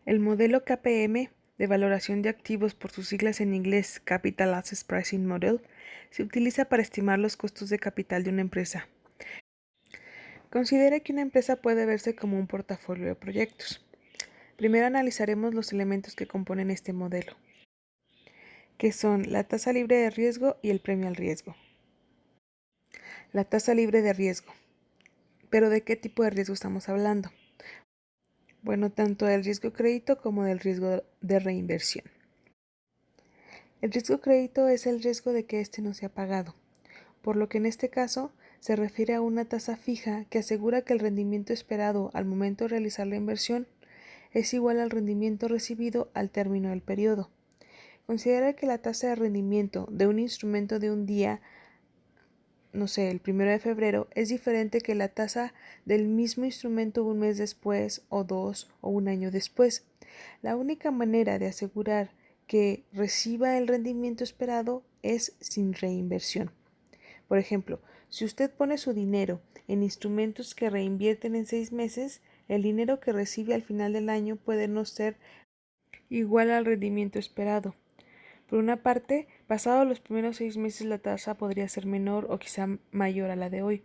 El modelo KPM de valoración de activos, por sus siglas en inglés Capital Assets Pricing Model, se utiliza para estimar los costos de capital de una empresa. Considera que una empresa puede verse como un portafolio de proyectos. Primero analizaremos los elementos que componen este modelo, que son la tasa libre de riesgo y el premio al riesgo. La tasa libre de riesgo. ¿Pero de qué tipo de riesgo estamos hablando? Bueno, tanto del riesgo crédito como del riesgo de reinversión. El riesgo crédito es el riesgo de que éste no sea pagado, por lo que en este caso se refiere a una tasa fija que asegura que el rendimiento esperado al momento de realizar la inversión es igual al rendimiento recibido al término del periodo. Considera que la tasa de rendimiento de un instrumento de un día, el 1 de febrero, es diferente que la tasa del mismo instrumento un mes después, o 2 o un año después. La única manera de asegurar que reciba el rendimiento esperado es sin reinversión. Por ejemplo, si usted pone su dinero en instrumentos que reinvierten en 6 meses, el dinero que recibe al final del año puede no ser igual al rendimiento esperado. Por una parte, pasados los primeros 6 meses la tasa podría ser menor o quizá mayor a la de hoy.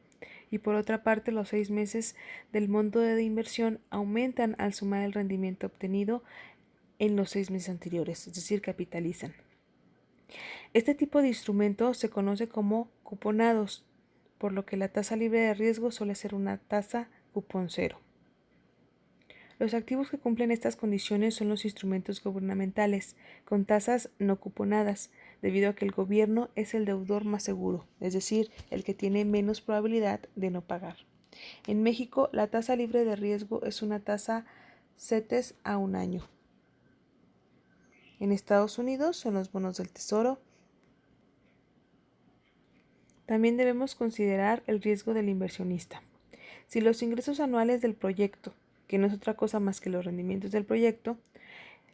Y por otra parte, los 6 meses del monto de inversión aumentan al sumar el rendimiento obtenido en los 6 meses anteriores, es decir, capitalizan. Este tipo de instrumentos se conoce como cuponados, por lo que la tasa libre de riesgo suele ser una tasa cupón cero. Los activos que cumplen estas condiciones son los instrumentos gubernamentales, con tasas no cuponadas, debido a que el gobierno es el deudor más seguro, es decir, el que tiene menos probabilidad de no pagar. En México, la tasa libre de riesgo es una tasa CETES a un año. En Estados Unidos son los bonos del Tesoro. También debemos considerar el riesgo del inversionista. Si los ingresos anuales del proyecto, que no es otra cosa más que los rendimientos del proyecto,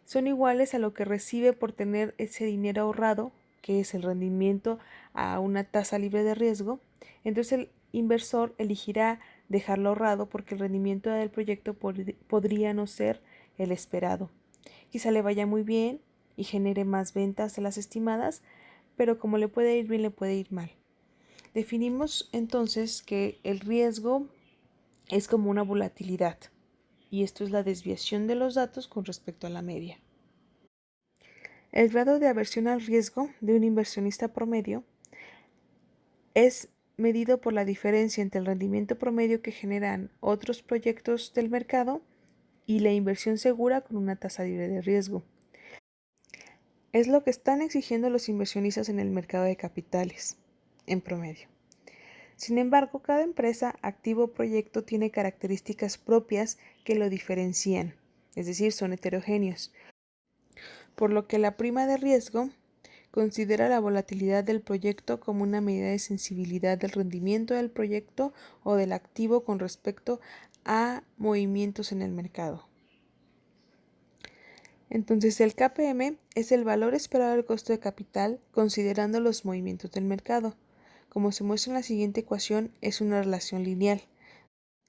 son iguales a lo que recibe por tener ese dinero ahorrado, que es el rendimiento a una tasa libre de riesgo, entonces el inversor elegirá dejarlo ahorrado porque el rendimiento del proyecto podría no ser el esperado. Quizá le vaya muy bien y genere más ventas de las estimadas, pero como le puede ir bien, le puede ir mal. Definimos entonces que el riesgo es como una volatilidad, y esto es la desviación de los datos con respecto a la media. El grado de aversión al riesgo de un inversionista promedio es medido por la diferencia entre el rendimiento promedio que generan otros proyectos del mercado y la inversión segura con una tasa libre de riesgo. Es lo que están exigiendo los inversionistas en el mercado de capitales, en promedio. Sin embargo, cada empresa, activo o proyecto tiene características propias que lo diferencian, es decir, son heterogéneos, por lo que la prima de riesgo considera la volatilidad del proyecto como una medida de sensibilidad del rendimiento del proyecto o del activo con respecto a movimientos en el mercado. Entonces, el KPM es el valor esperado del costo de capital considerando los movimientos del mercado. Como se muestra en la siguiente ecuación, es una relación lineal.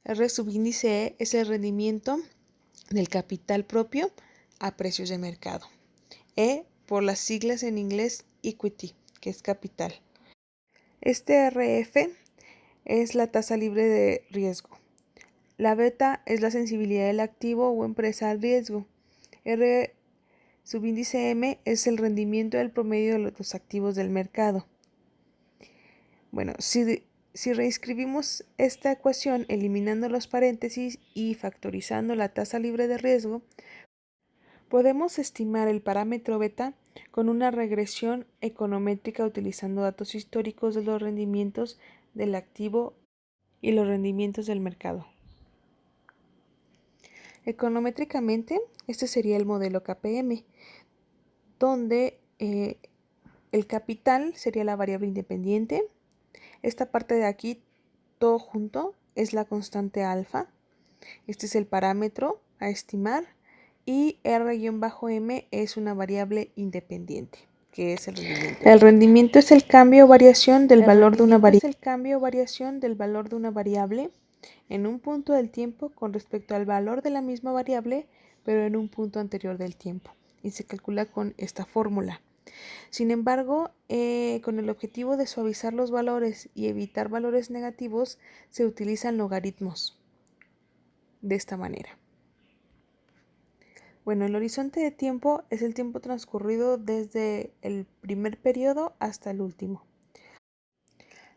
R subíndice E es el rendimiento del capital propio a precios de mercado. E por las siglas en inglés equity, que es capital. Este RF es la tasa libre de riesgo. La beta es la sensibilidad del activo o empresa al riesgo. R subíndice M es el rendimiento del promedio de los activos del mercado. Bueno, si reescribimos esta ecuación eliminando los paréntesis y factorizando la tasa libre de riesgo, podemos estimar el parámetro beta con una regresión econométrica utilizando datos históricos de los rendimientos del activo y los rendimientos del mercado. Econométricamente, este sería el modelo KPM, donde el capital sería la variable independiente. Esta parte de aquí, todo junto, es la constante alfa. Este es el parámetro a estimar. Y R-M es una variable independiente, que es el rendimiento. El rendimiento es el cambio o variación del valor de una variable en un punto del tiempo con respecto al valor de la misma variable pero en un punto anterior del tiempo, y se calcula con esta fórmula. Sin embargo, con el objetivo de suavizar los valores y evitar valores negativos, se utilizan logaritmos de esta manera. Bueno, el horizonte de tiempo es el tiempo transcurrido desde el primer periodo hasta el último.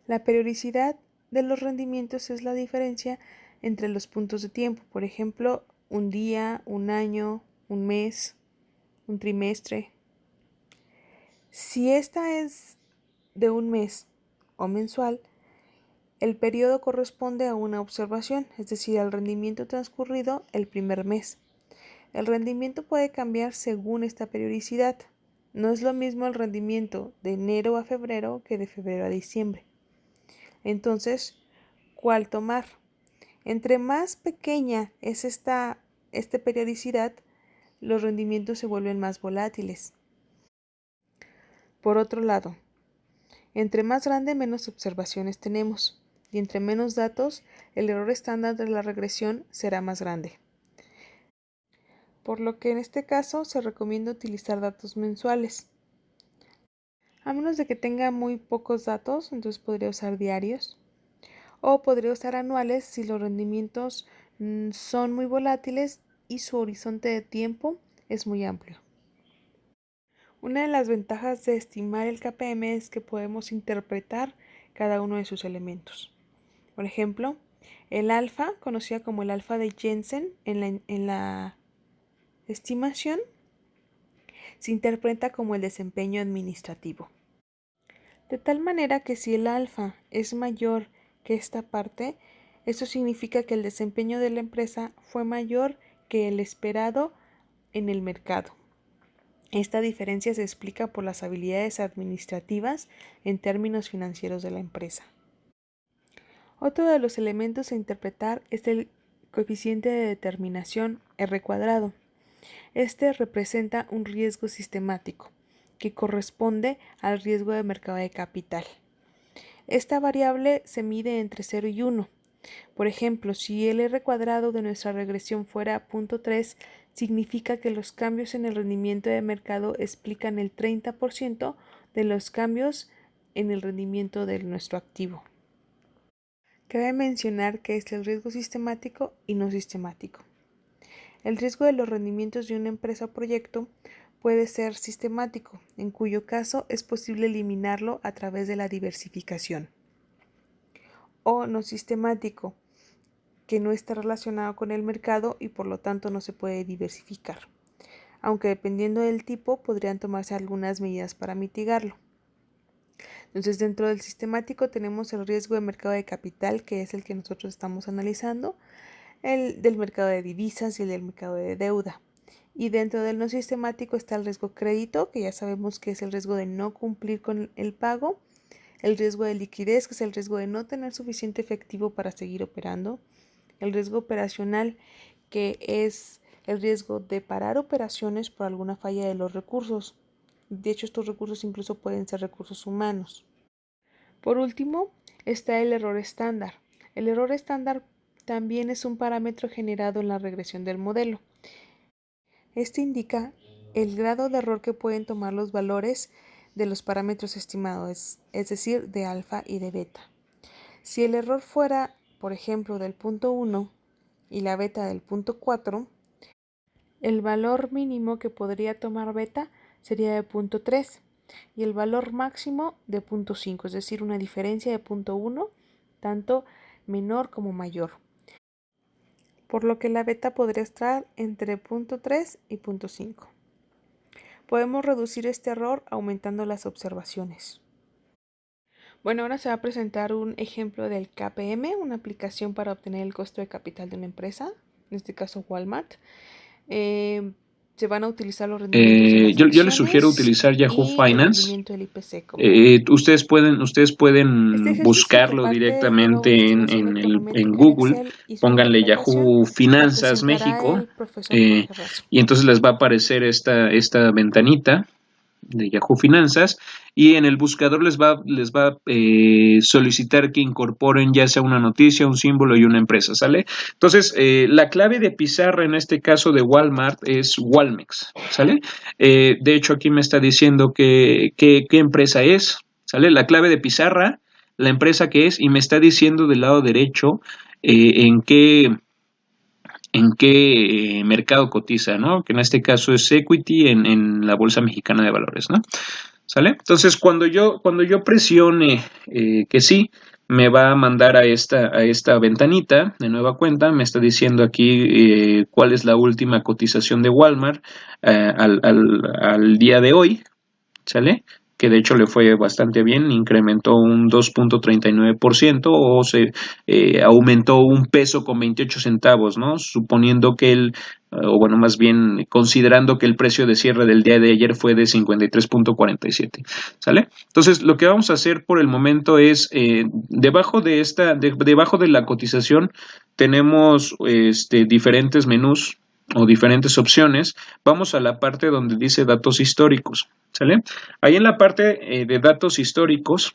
La periodicidad de los rendimientos es la diferencia entre los puntos de tiempo, por ejemplo, un día, un año, un mes, un trimestre. Si esta es de un mes o mensual, el periodo corresponde a una observación, es decir, al rendimiento transcurrido el primer mes. El rendimiento puede cambiar según esta periodicidad. No es lo mismo el rendimiento de enero a febrero que de febrero a diciembre. Entonces, ¿cuál tomar? Entre más pequeña es esta periodicidad, los rendimientos se vuelven más volátiles. Por otro lado, entre más grande, menos observaciones tenemos, y entre menos datos, el error estándar de la regresión será más grande. Por lo que en este caso se recomienda utilizar datos mensuales. A menos de que tenga muy pocos datos, entonces podría usar diarios. O podría usar anuales si los rendimientos son muy volátiles y su horizonte de tiempo es muy amplio. Una de las ventajas de estimar el KPM es que podemos interpretar cada uno de sus elementos. Por ejemplo, el alfa, conocida como el alfa de Jensen en la estimación, se interpreta como el desempeño administrativo. De tal manera que si el alfa es mayor que esta parte, eso significa que el desempeño de la empresa fue mayor que el esperado en el mercado. Esta diferencia se explica por las habilidades administrativas en términos financieros de la empresa. Otro de los elementos a interpretar es el coeficiente de determinación R². Este representa un riesgo sistemático, que corresponde al riesgo de mercado de capital. Esta variable se mide entre 0 y 1. Por ejemplo, si el R² de nuestra regresión fuera 0.3, significa que los cambios en el rendimiento de mercado explican el 30% de los cambios en el rendimiento de nuestro activo. Cabe mencionar que es el riesgo sistemático y no sistemático. El riesgo de los rendimientos de una empresa o proyecto puede ser sistemático, en cuyo caso es posible eliminarlo a través de la diversificación. O no sistemático, que no está relacionado con el mercado y por lo tanto no se puede diversificar, aunque dependiendo del tipo podrían tomarse algunas medidas para mitigarlo. Entonces, dentro del sistemático tenemos el riesgo de mercado de capital, que es el que nosotros estamos analizando, el del mercado de divisas y el del mercado de deuda. Y dentro del no sistemático está el riesgo crédito, que ya sabemos que es el riesgo de no cumplir con el pago, el riesgo de liquidez, que es el riesgo de no tener suficiente efectivo para seguir operando, el riesgo operacional, que es el riesgo de parar operaciones por alguna falla de los recursos. De hecho, estos recursos incluso pueden ser recursos humanos. Por último, está el error estándar. El error estándar también es un parámetro generado en la regresión del modelo. Este indica el grado de error que pueden tomar los valores de los parámetros estimados, es decir, de alfa y de beta. Si el error fuera, por ejemplo, del punto 1 y la beta del punto 4, el valor mínimo que podría tomar beta sería de punto 3 y el valor máximo de punto 5, es decir, una diferencia de punto 1, tanto menor como mayor. Por lo que la beta podría estar entre punto 3 y punto 5. Podemos reducir este error aumentando las observaciones. Bueno, ahora se va a presentar un ejemplo del KPM, una aplicación para obtener el costo de capital de una empresa, en este caso Walmart. Se van a utilizar los rendimientos de las Yo les sugiero acciones utilizar Yahoo y el Finance. rendimiento del IPC. Ustedes pueden Este ejercicio que buscarlo parte de toda una directamente estimación en econométrica en Google. Excel y su Pónganle interpretación Yahoo la Finanzas presentará México el profesor Jorge Razo. y entonces les va a aparecer esta ventanita de Yahoo Finanzas y en el buscador les va a solicitar que incorporen ya sea una noticia, un símbolo y una empresa, ¿sale? Entonces, la clave de pizarra en este caso de Walmart es Walmex, ¿sale? De hecho, aquí me está diciendo qué empresa es, ¿sale? La clave de pizarra, la empresa que es, y me está diciendo del lado derecho en qué mercado cotiza, ¿no? Que en este caso es equity en la Bolsa Mexicana de Valores, ¿no? ¿Sale? Entonces, cuando yo presione que sí, me va a mandar a esta ventanita de nueva cuenta. Me está diciendo aquí cuál es la última cotización de Walmart al día de hoy, ¿sale? Que de hecho le fue bastante bien, incrementó un 2.39% o se aumentó un peso con 28 centavos, ¿no? Suponiendo que o bueno, más bien considerando que el precio de cierre del día de ayer fue de 53.47, ¿sale? Entonces, lo que vamos a hacer por el momento es, debajo de la cotización tenemos diferentes menús o diferentes opciones. Vamos a la parte donde dice datos históricos, ¿sale? Ahí en la parte de datos históricos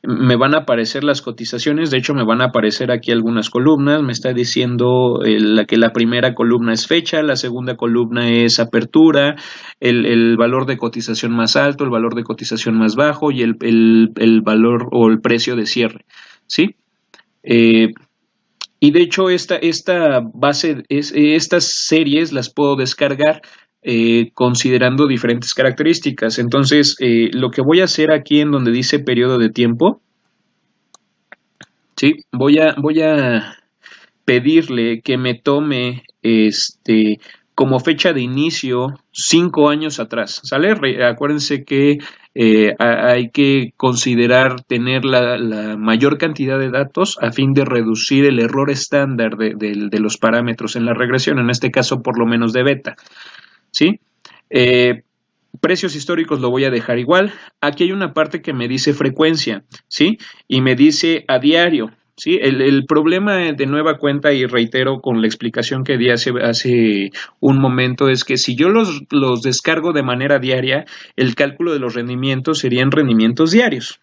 me van a aparecer las cotizaciones. De hecho, me van a aparecer aquí algunas columnas. Me está diciendo que la primera columna es fecha, la segunda columna es apertura, el valor de cotización más alto, el valor de cotización más bajo y el valor o el precio de cierre, ¿sí? Y de hecho estas series las puedo descargar considerando diferentes características. Entonces, lo que voy a hacer aquí en donde dice periodo de tiempo, ¿sí? Voy a pedirle que me tome como fecha de inicio 5 años atrás, ¿sale? Acuérdense que hay que considerar tener la mayor cantidad de datos a fin de reducir el error estándar de los parámetros en la regresión, en este caso por lo menos de beta, ¿sí? Precios históricos lo voy a dejar igual. Aquí hay una parte que me dice frecuencia, ¿sí? Y me dice a diario, ¿sí? El problema de nueva cuenta, y reitero con la explicación que di hace un momento, es que si yo los descargo de manera diaria, el cálculo de los rendimientos serían rendimientos diarios.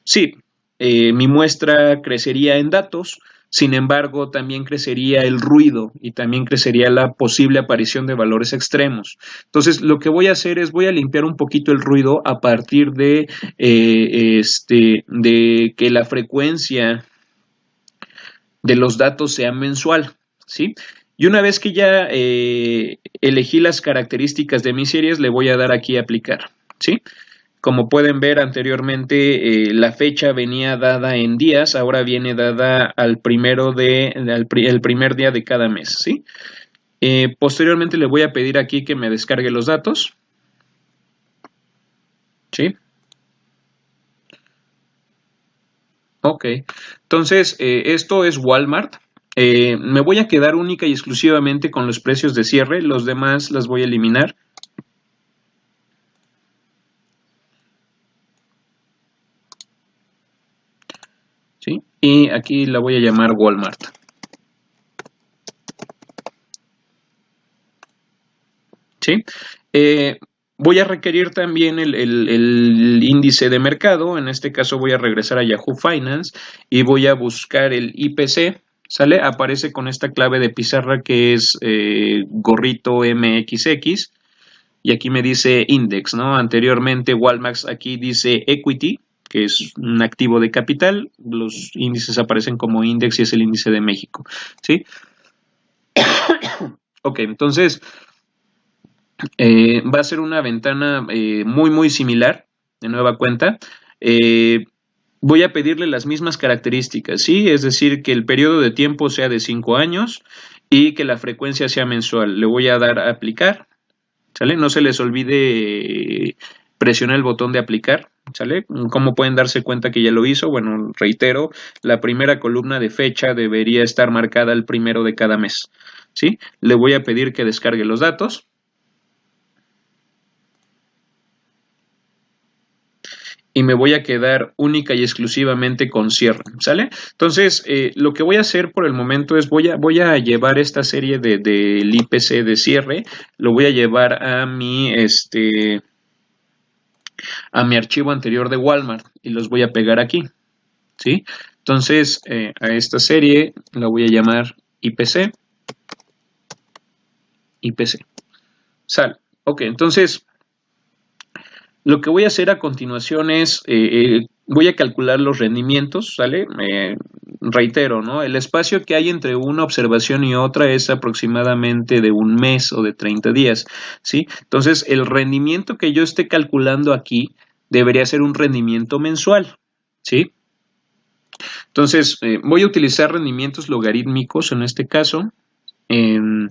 Sí, mi muestra crecería en datos. Sin embargo, también crecería el ruido y también crecería la posible aparición de valores extremos. Entonces, lo que voy a hacer es voy a limpiar un poquito el ruido a partir de que la frecuencia de los datos sea mensual, ¿sí? Y una vez que ya elegí las características de mis series, le voy a dar aquí a aplicar, ¿sí? Como pueden ver anteriormente, la fecha venía dada en días, ahora viene dada el primer día de cada mes, ¿sí? Posteriormente le voy a pedir aquí que me descargue los datos, ¿sí? Ok, entonces esto es Walmart. Me voy a quedar única y exclusivamente con los precios de cierre, los demás las voy a eliminar. ¿Sí? Y aquí la voy a llamar Walmart. ¿Sí? Voy a requerir también el índice de mercado. En este caso voy a regresar a Yahoo Finance y voy a buscar el IPC. ¿Sale? Aparece con esta clave de pizarra que es gorrito MXX. Y aquí me dice index, ¿no? Anteriormente Walmart aquí dice equity, que es un activo de capital. Los índices aparecen como index y es el índice de México, ¿sí? Ok, entonces va a ser una ventana muy similar, de nueva cuenta. Voy a pedirle las mismas características, ¿sí? Es decir, que el periodo de tiempo sea de 5 años y que la frecuencia sea mensual. Le voy a dar a aplicar, ¿sale? No se les olvide presionar el botón de aplicar, ¿sale? ¿Cómo pueden darse cuenta que ya lo hizo? Bueno, reitero, la primera columna de fecha debería estar marcada el primero de cada mes, ¿sí? Le voy a pedir que descargue los datos. Y me voy a quedar única y exclusivamente con cierre, ¿sale? Entonces, lo que voy a hacer por el momento es voy a llevar esta serie del IPC de cierre, lo voy a llevar a mi, a mi archivo anterior de Walmart y los voy a pegar aquí, ¿sí? Entonces, a esta serie la voy a llamar IPC. Sale. Ok, entonces, lo que voy a hacer a continuación es, voy a calcular los rendimientos, ¿sale? Reitero, ¿no? El espacio que hay entre una observación y otra es aproximadamente de un mes o de 30 días, ¿sí? Entonces, el rendimiento que yo esté calculando aquí debería ser un rendimiento mensual, ¿sí? Entonces, voy a utilizar rendimientos logarítmicos en este caso. El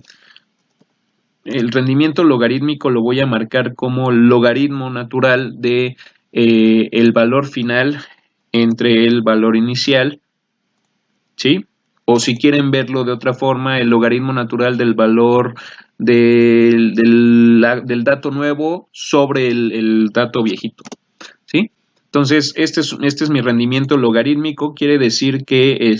rendimiento logarítmico lo voy a marcar como logaritmo natural de el valor final entre el valor inicial, ¿sí? O si quieren verlo de otra forma, el logaritmo natural del valor del dato nuevo sobre el dato viejito, ¿sí? Entonces, este es mi rendimiento logarítmico, quiere decir que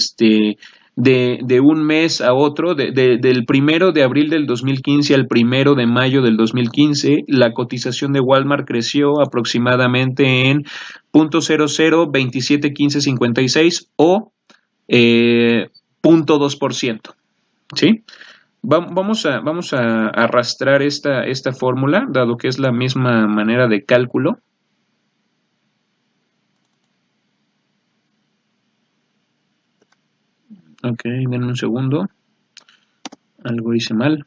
de un mes a otro, del 1 de abril del 2015 al 1 de mayo del 2015, la cotización de Walmart creció aproximadamente en 0.00271556 o 0.2%, ¿sí? Vamos a arrastrar esta fórmula, dado que es la misma manera de cálculo. Ok, denme un segundo. Algo hice mal.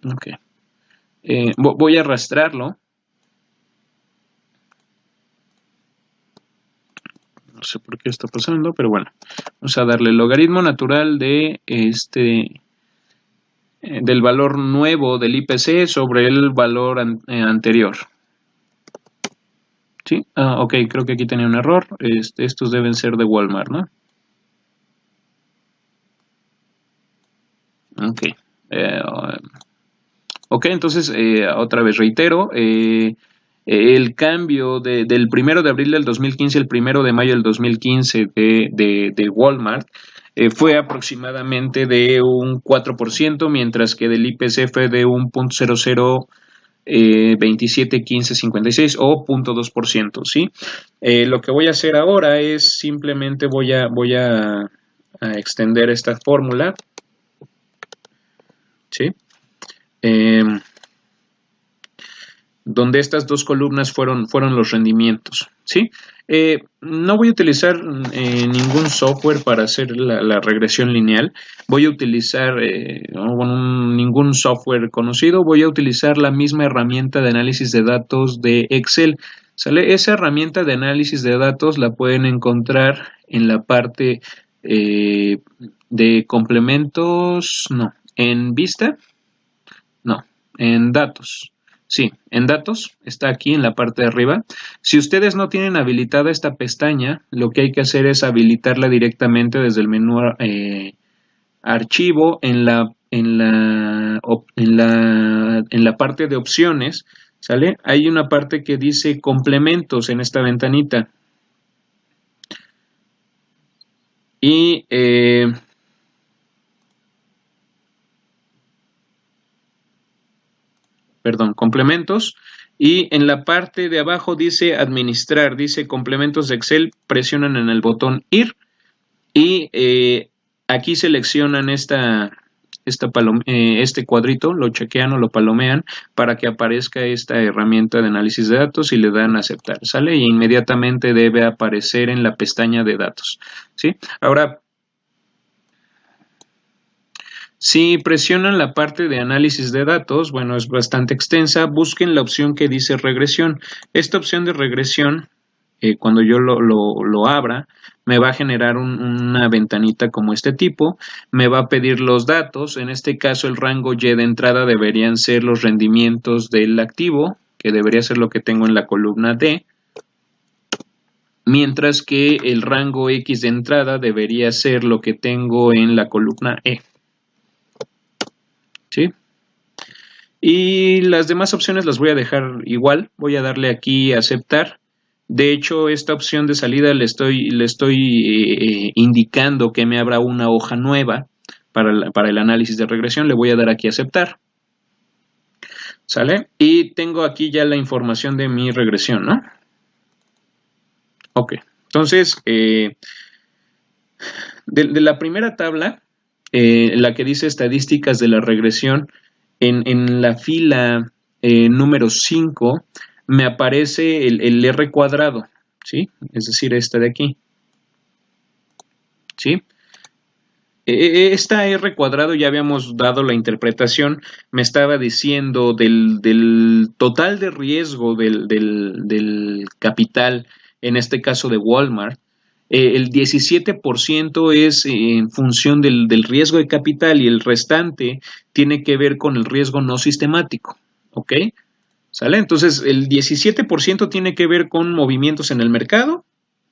Ok. Voy a arrastrarlo. No sé por qué está pasando, pero bueno. Vamos a darle el logaritmo natural de del valor nuevo del IPC sobre el valor anterior. ¿Sí? Ok, creo que aquí tenía un error. Estos deben ser de Walmart, ¿no? Ok. Ok, entonces otra vez reitero. El cambio del 1 de abril del 2015 al 1 de mayo del 2015 de Walmart fue aproximadamente de un 4%, mientras que del IPC fue de un 0.00271556 o 0.2%, ¿sí? Lo que voy a hacer ahora es simplemente voy a extender esta fórmula, ¿sí? Donde estas dos columnas fueron los rendimientos, ¿sí? No voy a utilizar ningún software para hacer la regresión lineal, voy a utilizar ningún software conocido, voy a utilizar la misma herramienta de análisis de datos de Excel, ¿sale? Esa herramienta de análisis de datos la pueden encontrar en la parte de complementos, no, en vista, no, en datos. Sí, en datos, está aquí en la parte de arriba. Si ustedes no tienen habilitada esta pestaña, lo que hay que hacer es habilitarla directamente desde el menú archivo en la parte de opciones, ¿sale? Hay una parte que dice complementos en esta ventanita. Y complementos, y en la parte de abajo dice administrar, dice complementos de Excel, presionan en el botón ir y aquí seleccionan este cuadrito, lo chequean o lo palomean para que aparezca esta herramienta de análisis de datos y le dan a aceptar, ¿sale? Y inmediatamente debe aparecer en la pestaña de datos, ¿sí? Ahora, si presionan la parte de análisis de datos, bueno, es bastante extensa, busquen la opción que dice regresión. Esta opción de regresión, cuando yo lo abra, me va a generar una ventanita como este tipo, me va a pedir los datos, en este caso el rango Y de entrada deberían ser los rendimientos del activo, que debería ser lo que tengo en la columna D, mientras que el rango X de entrada debería ser lo que tengo en la columna E. ¿Sí? Y las demás opciones las voy a dejar igual, voy a darle aquí a aceptar. De hecho, esta opción de salida le estoy indicando que me abra una hoja nueva para el análisis de regresión. Le voy a dar aquí a aceptar. ¿Sale? Y tengo aquí ya la información de mi regresión, ¿no? Ok. Entonces, de la primera tabla, la que dice estadísticas de la regresión, en la fila número 5 me aparece el R cuadrado, ¿sí? Es decir, esta de aquí, ¿sí? Esta R cuadrado ya habíamos dado la interpretación, me estaba diciendo del total de riesgo del capital, en este caso de Walmart, el 17% es en función del riesgo de capital y el restante tiene que ver con el riesgo no sistemático, ¿ok? ¿Sale? Entonces el 17% tiene que ver con movimientos en el mercado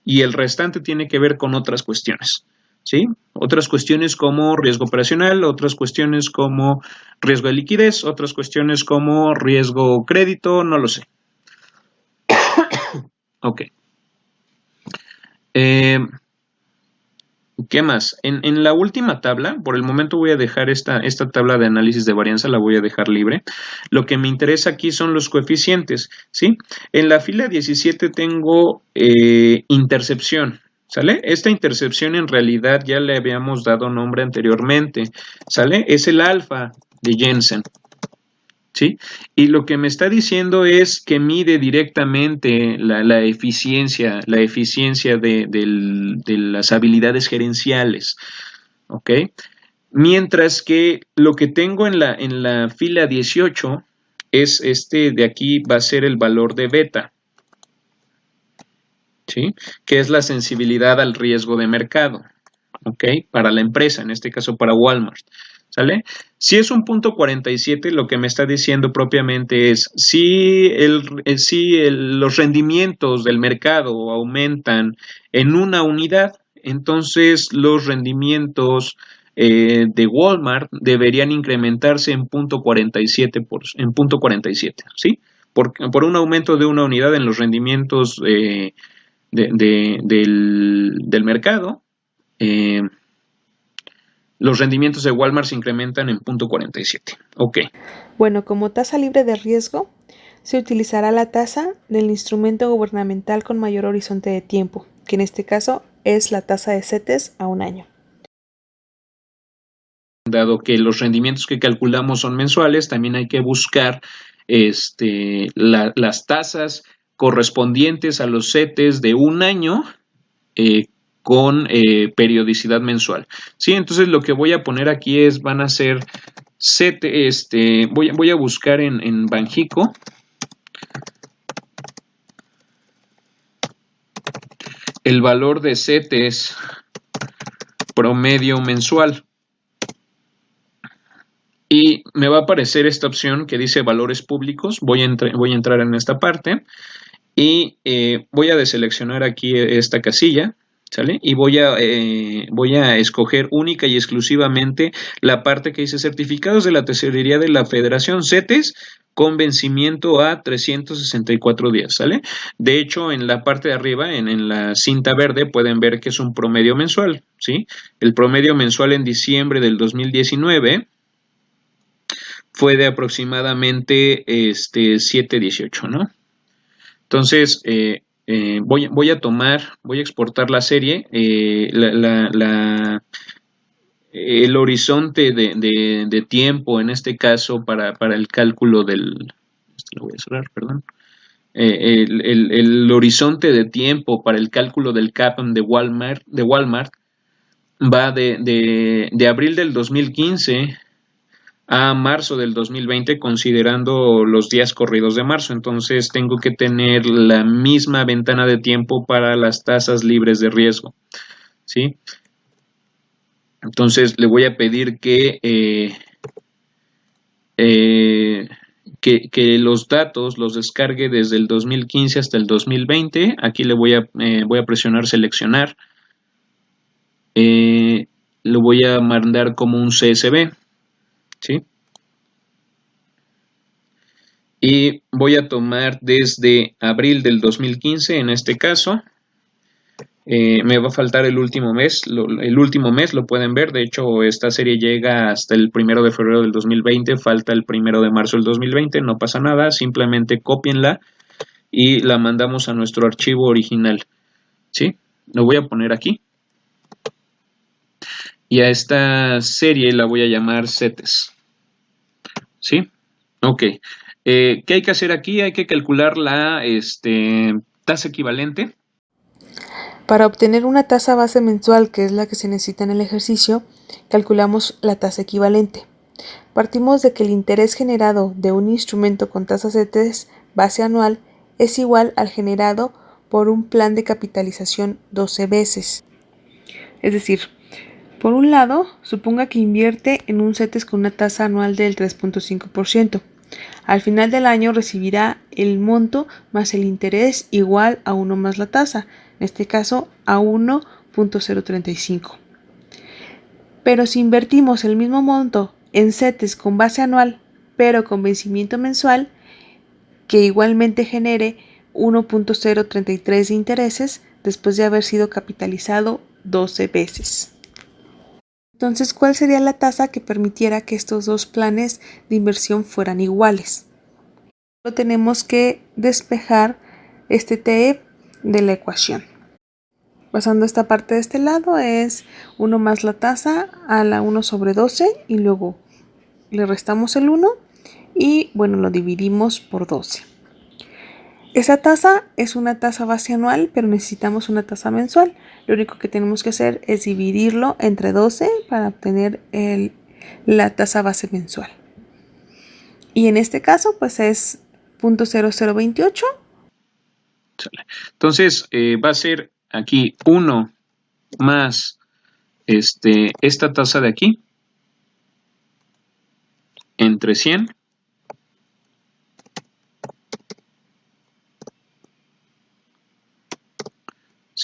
y el restante tiene que ver con otras cuestiones. ¿Sí? Otras cuestiones como riesgo operacional, otras cuestiones como riesgo de liquidez, otras cuestiones como riesgo crédito, no lo sé. Ok. ¿Qué más? En la última tabla, por el momento voy a dejar esta tabla de análisis de varianza, la voy a dejar libre. Lo que me interesa aquí son los coeficientes, ¿sí? En la fila 17 tengo intercepción, ¿sale? Esta intercepción en realidad ya le habíamos dado nombre anteriormente, ¿sale? Es el alfa de Jensen, ¿sí? Y lo que me está diciendo es que mide directamente la eficiencia de las habilidades gerenciales, ¿ok? Mientras que lo que tengo en la fila 18 es este de aquí, va a ser el valor de beta, ¿sí? Que es la sensibilidad al riesgo de mercado, ¿ok? Para la empresa, en este caso para Walmart, ¿sale? Si es un punto 47, lo que me está diciendo propiamente es si los rendimientos del mercado aumentan en una unidad, entonces los rendimientos de Walmart deberían incrementarse en punto 47, en punto 47, ¿sí? Por un aumento de una unidad en los rendimientos del mercado, eh, los rendimientos de Walmart se incrementan en punto 47. Ok. Bueno, como tasa libre de riesgo, se utilizará la tasa del instrumento gubernamental con mayor horizonte de tiempo, que en este caso es la tasa de CETES a un año. Dado que los rendimientos que calculamos son mensuales, también hay que buscar las tasas correspondientes a los CETES de un año con periodicidad mensual. Sí, entonces lo que voy a poner aquí van a ser voy a buscar en Banxico el valor de CETES promedio mensual. Y me va a aparecer esta opción que dice valores públicos. Voy a entrar en esta parte y voy a deseleccionar aquí esta casilla, ¿sale? Y voy a escoger única y exclusivamente la parte que dice certificados de la tesorería de la Federación, CETES, con vencimiento a 364 días, ¿sale? De hecho, en la parte de arriba, en la cinta verde, pueden ver que es un promedio mensual, ¿sí? El promedio mensual en diciembre del 2019 fue de aproximadamente 7.18, ¿no? Entonces, voy a exportar la serie, el horizonte de tiempo, en este caso, para el cálculo lo voy a cerrar, perdón. El horizonte de tiempo para el cálculo del CAPM de Walmart va de abril del 2015 a marzo del 2020, considerando los días corridos de marzo. Entonces tengo que tener la misma ventana de tiempo para las tasas libres de riesgo, ¿sí? Entonces le voy a pedir que los datos los descargue desde el 2015 hasta el 2020. Aquí le voy a presionar seleccionar. Lo voy a mandar como un CSV, ¿sí? Y voy a tomar desde abril del 2015, en este caso, Me va a faltar el último mes, el último mes lo pueden ver, de hecho esta serie llega hasta el 1 de febrero del 2020, falta el 1 de marzo del 2020, no pasa nada, simplemente cópienla y la mandamos a nuestro archivo original, ¿sí? Lo voy a poner aquí y a esta serie la voy a llamar CETES, ¿sí? Ok, ¿qué hay que hacer aquí? Hay que calcular la tasa equivalente. Para obtener una tasa base mensual, que es la que se necesita en el ejercicio, calculamos la tasa equivalente. Partimos de que el interés generado de un instrumento con tasa CETES base anual es igual al generado por un plan de capitalización 12 veces. Es decir, por un lado, suponga que invierte en un CETES con una tasa anual del 3.5%. Al final del año recibirá el monto más el interés igual a 1 más la tasa, en este caso a 1.035. Pero si invertimos el mismo monto en CETES con base anual, pero con vencimiento mensual, que igualmente genere 1.033 de intereses después de haber sido capitalizado 12 veces. Entonces, ¿cuál sería la tasa que permitiera que estos dos planes de inversión fueran iguales? Tenemos que despejar este TE de la ecuación. Pasando esta parte de este lado es 1 más la tasa a la 1 sobre 12 y luego le restamos el 1 y bueno, lo dividimos por 12. Esa tasa es una tasa base anual, pero necesitamos una tasa mensual. Lo único que tenemos que hacer es dividirlo entre 12 para obtener la tasa base mensual. Y en este caso, pues es 0.0028. Entonces, va a ser aquí 1 más esta tasa de aquí entre 100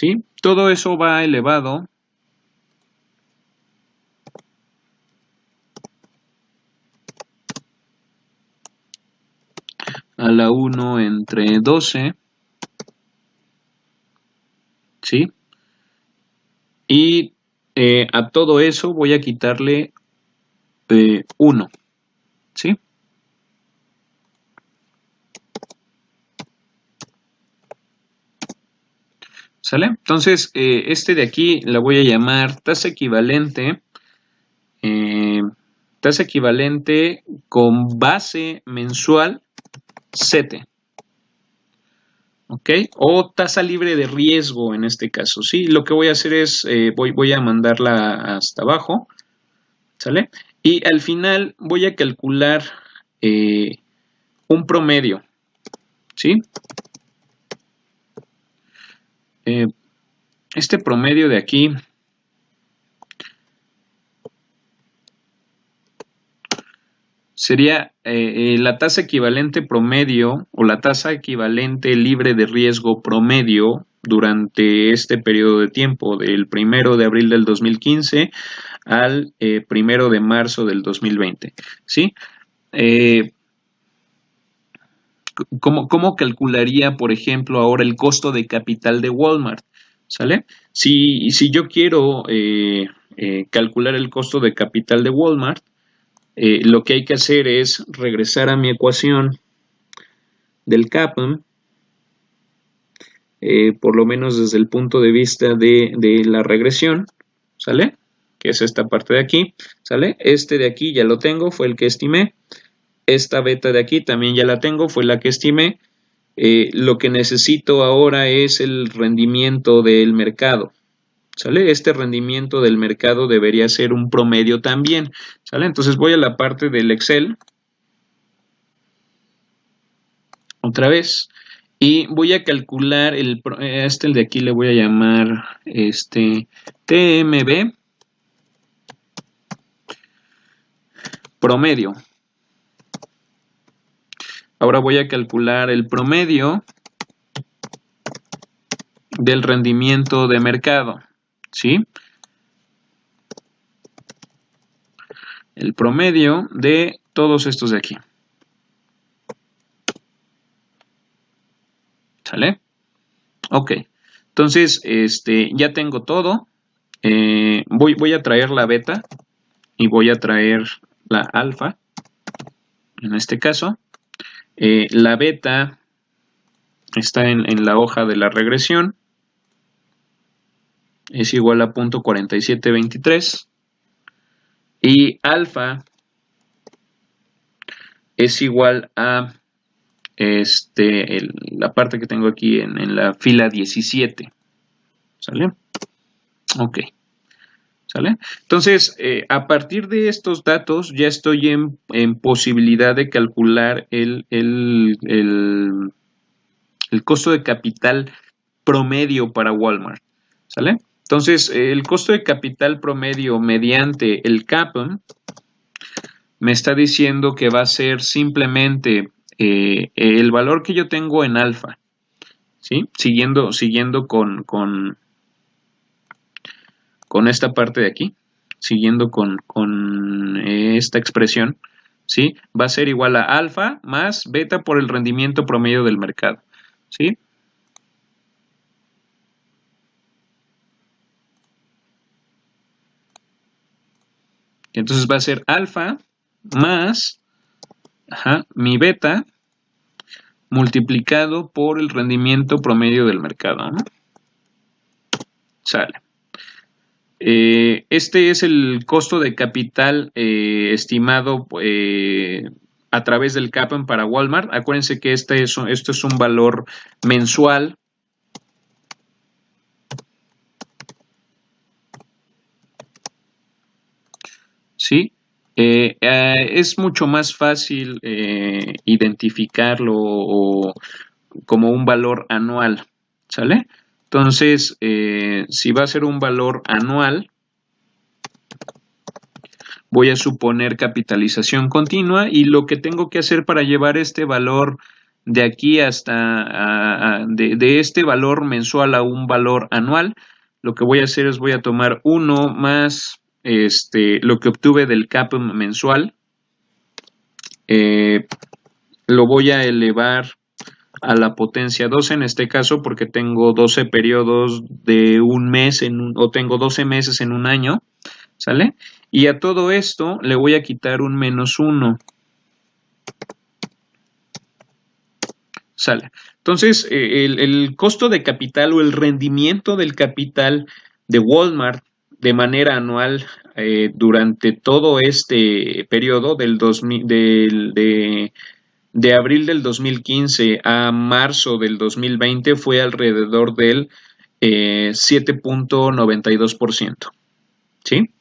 ¿sí? Todo eso va elevado a la 1 entre 12, ¿sí? Y a todo eso voy a quitarle 1, ¿sí? ¿Sale? Entonces, este de aquí la voy a llamar tasa equivalente con base mensual CETE, ¿ok? O tasa libre de riesgo en este caso, ¿sí? Lo que voy a hacer es, voy a mandarla hasta abajo, ¿sale? Y al final voy a calcular un promedio, ¿sí? Este promedio de aquí sería la tasa equivalente promedio o la tasa equivalente libre de riesgo promedio durante este periodo de tiempo, del 1 de abril del 2015 al 1 de marzo del 2020, ¿sí? ¿Cómo calcularía, por ejemplo, ahora el costo de capital de Walmart? ¿Sale? Si yo quiero calcular el costo de capital de Walmart, lo que hay que hacer es regresar a mi ecuación del CAPM, por lo menos desde el punto de vista de la regresión, ¿sale? Que es esta parte de aquí, ¿sale? Este de aquí ya lo tengo, fue el que estimé. Esta beta de aquí también ya la tengo, fue la que estimé. Lo que necesito ahora es el rendimiento del mercado, ¿sale? Este rendimiento del mercado debería ser un promedio también, ¿sale? Entonces voy a la parte del Excel, otra vez, y voy a calcular el de aquí le voy a llamar TMB promedio. Ahora voy a calcular el promedio del rendimiento de mercado, ¿sí? El promedio de todos estos de aquí. ¿Sale? Ok. Entonces, ya tengo todo. Voy a traer la beta y voy a traer la alfa. En este caso, la beta está en la hoja de la regresión. Es igual a 0.4723. Y alfa es igual a la parte que tengo aquí en la fila 17. ¿Sale? Ok. ¿Sale? Entonces, a partir de estos datos ya estoy en posibilidad de calcular el costo de capital promedio para Walmart. ¿Sale? Entonces, el costo de capital promedio mediante el CAPM me está diciendo que va a ser simplemente el valor que yo tengo en alfa, ¿sí? Siguiendo con esta parte de aquí, siguiendo con esta expresión, ¿sí? Va a ser igual a alfa más beta por el rendimiento promedio del mercado, ¿sí? Entonces va a ser alfa más mi beta multiplicado por el rendimiento promedio del mercado, ¿no? Sale. Este es el costo de capital estimado a través del CAPM para Walmart. Acuérdense que esto es un valor mensual. ¿Sí? Es mucho más fácil identificarlo como un valor anual, ¿sale? Entonces, si va a ser un valor anual, voy a suponer capitalización continua y lo que tengo que hacer para llevar este valor de aquí hasta de este valor mensual a un valor anual, lo que voy a hacer es voy a tomar 1 más lo que obtuve del CAPM mensual, lo voy a elevar a la potencia 12 en este caso porque tengo 12 periodos de un mes o tengo 12 meses en un año, ¿sale? Y a todo esto le voy a quitar un menos 1. Sale. Entonces, el costo de capital o el rendimiento del capital de Walmart de manera anual durante todo este periodo de abril del 2015 a marzo del 2020 fue alrededor del 7.92%. ¿Sí?